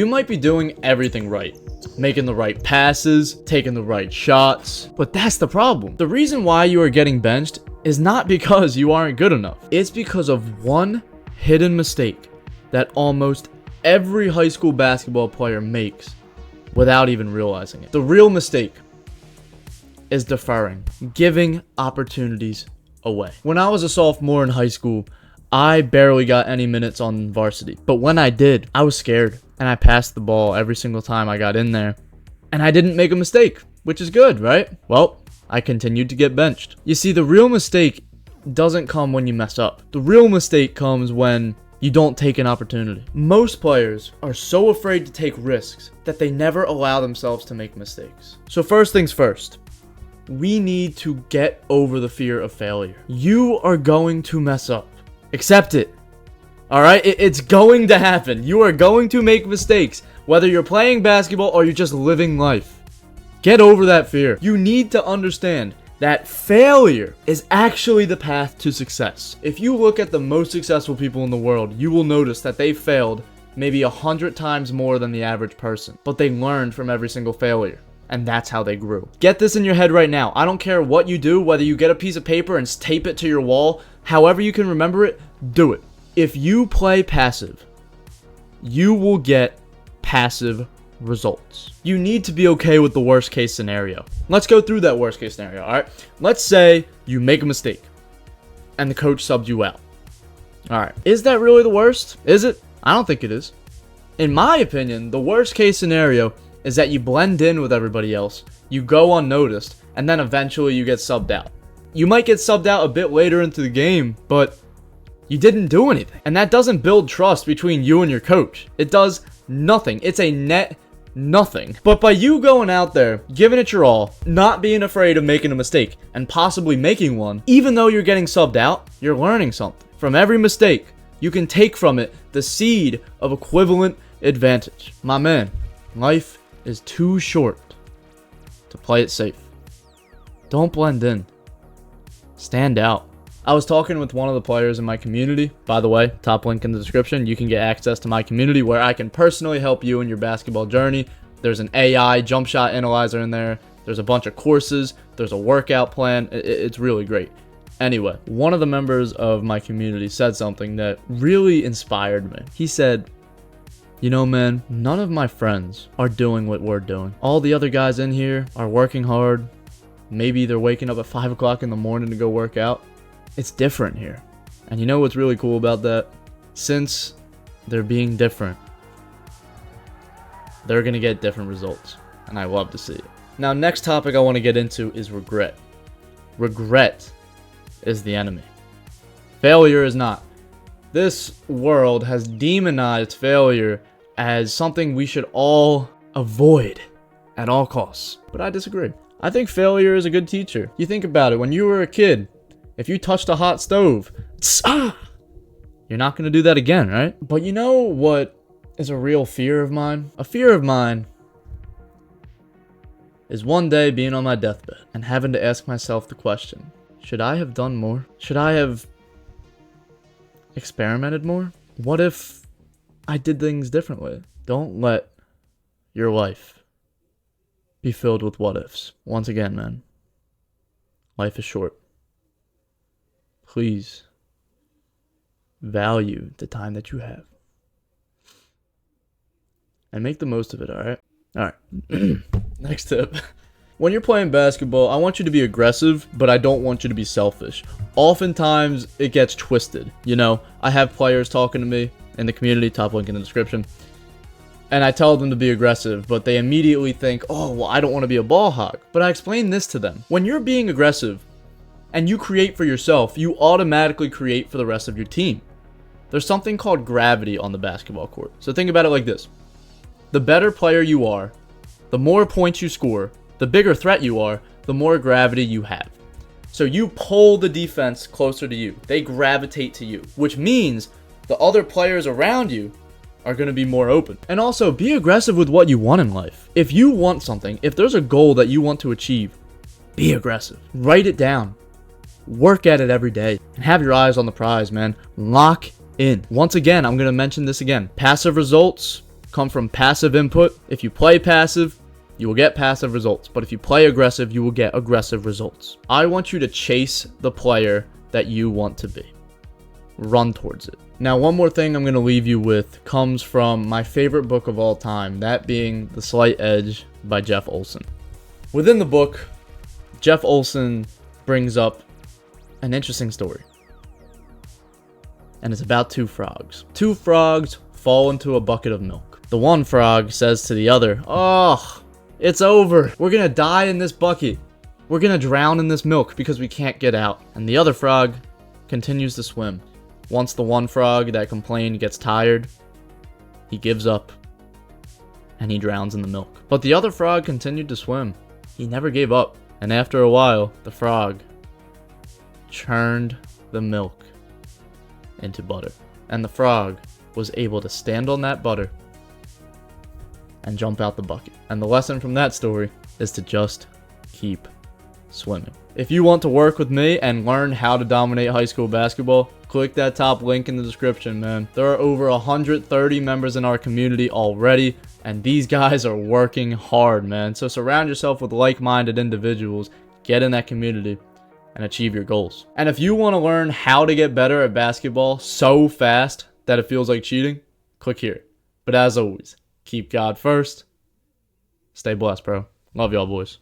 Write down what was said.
You might be doing everything right, making the right passes, taking the right shots, but that's the problem. The reason why you are getting benched is not because you aren't good enough. It's because of one hidden mistake that almost every high school basketball player makes without even realizing it. The real mistake is deferring, giving opportunities away. When I was a sophomore in high school, I barely got any minutes on varsity, but when I did, I was scared and I passed the ball every single time I got in there, and I didn't make a mistake, which is good, right? Well, I continued to get benched. You see, the real mistake doesn't come when you mess up. The real mistake comes when you don't take an opportunity. Most players are so afraid to take risks that they never allow themselves to make mistakes. So first things first, we need to get over the fear of failure. You are going to mess up. Accept it. Alright? It's going to happen. You are going to make mistakes, whether you're playing basketball or you're just living life. Get over that fear. You need to understand that failure is actually the path to success. If you look at the most successful people in the world, you will notice that they failed maybe 100 times more than the average person, but they learned from every single failure. And that's how they grew. Get this in your head right now. I don't care what you do, whether you get a piece of paper and tape it to your wall, however you can remember it, do it. If you play passive, you will get passive results. You need to be okay with the worst case scenario. Let's go through that worst case scenario, alright? Let's say you make a mistake and the coach subs you out. Alright, is that really the worst? Is it? I don't think it is. In my opinion, the worst case scenario is that you blend in with everybody else, you go unnoticed, and then eventually you get subbed out. You might get subbed out a bit later into the game, but you didn't do anything. And that doesn't build trust between you and your coach. It does nothing. It's a net nothing. But by you going out there, giving it your all, not being afraid of making a mistake, and possibly making one, even though you're getting subbed out, you're learning something. From every mistake, you can take from it the seed of equivalent advantage. My man, life is too short to play it safe. Don't blend in. Stand out. I was talking with one of the players in my community. By the way, top link in the description. You can get access to my community where I can personally help you in your basketball journey. There's an AI jump shot analyzer in there. There's a bunch of courses. There's a workout plan. It's really great. Anyway, one of the members of my community said something that really inspired me. He said, "You know, man, none of my friends are doing what we're doing. All the other guys in here are working hard. Maybe they're waking up at 5 o'clock in the morning to go work out. It's different here." And you know what's really cool about that? Since they're being different, they're going to get different results. And I love to see it. Now, next topic I want to get into is regret. Regret is the enemy. Failure is not. This world has demonized failure as something we should all avoid at all costs. But I disagree. I think failure is a good teacher. You think about it. When you were a kid, if you touched a hot stove, you're not going to do that again, right? But you know what is a real fear of mine? A fear of mine is one day being on my deathbed and having to ask myself the question, should I have done more? Should I have experimented more? What if I did things differently? Don't let your life be filled with what ifs. Once again, man, life is short. Please value the time that you have and make the most of it, alright? Alright. Next tip. When you're playing basketball, I want you to be aggressive, but I don't want you to be selfish. Oftentimes, it gets twisted. You know, I have players talking to me in the community, top link in the description, and I tell them to be aggressive, but they immediately think, oh, well, I don't want to be a ball hog. But I explain this to them. When you're being aggressive and you create for yourself, you automatically create for the rest of your team. There's something called gravity on the basketball court. So think about it like this. The better player you are, the more points you score, the bigger threat you are, the more gravity you have. So you pull the defense closer to you. They gravitate to you, which means the other players around you are going to be more open. And also, be aggressive with what you want in life. If you want something, if there's a goal that you want to achieve, be aggressive. Write it down. Work at it every day. And have your eyes on the prize, man. Lock in. Once again, I'm going to mention this again. Passive results come from passive input. If you play passive, you will get passive results. But if you play aggressive, you will get aggressive results. I want you to chase the player that you want to be. Run towards it. Now, one more thing I'm going to leave you with comes from my favorite book of all time, that being The Slight Edge by Jeff Olson. Within the book, Jeff Olson brings up an interesting story. And it's about two frogs. Two frogs fall into a bucket of milk. The one frog says to the other, "Oh, it's over. We're gonna die in this bucket. We're gonna drown in this milk because we can't get out." And the other frog continues to swim. Once the one frog that complained gets tired, he gives up and he drowns in the milk. But the other frog continued to swim. He never gave up. And after a while, the frog churned the milk into butter. And the frog was able to stand on that butter and jump out the bucket. And the lesson from that story is to just keep swimming. If you want to work with me and learn how to dominate high school basketball, click that top link in the description, man. There are over 130 members in our community already, and these guys are working hard, man. So surround yourself with like-minded individuals, get in that community, and achieve your goals. And if you want to learn how to get better at basketball so fast that it feels like cheating, click here. But as always, keep God first. Stay blessed, bro. Love y'all, boys.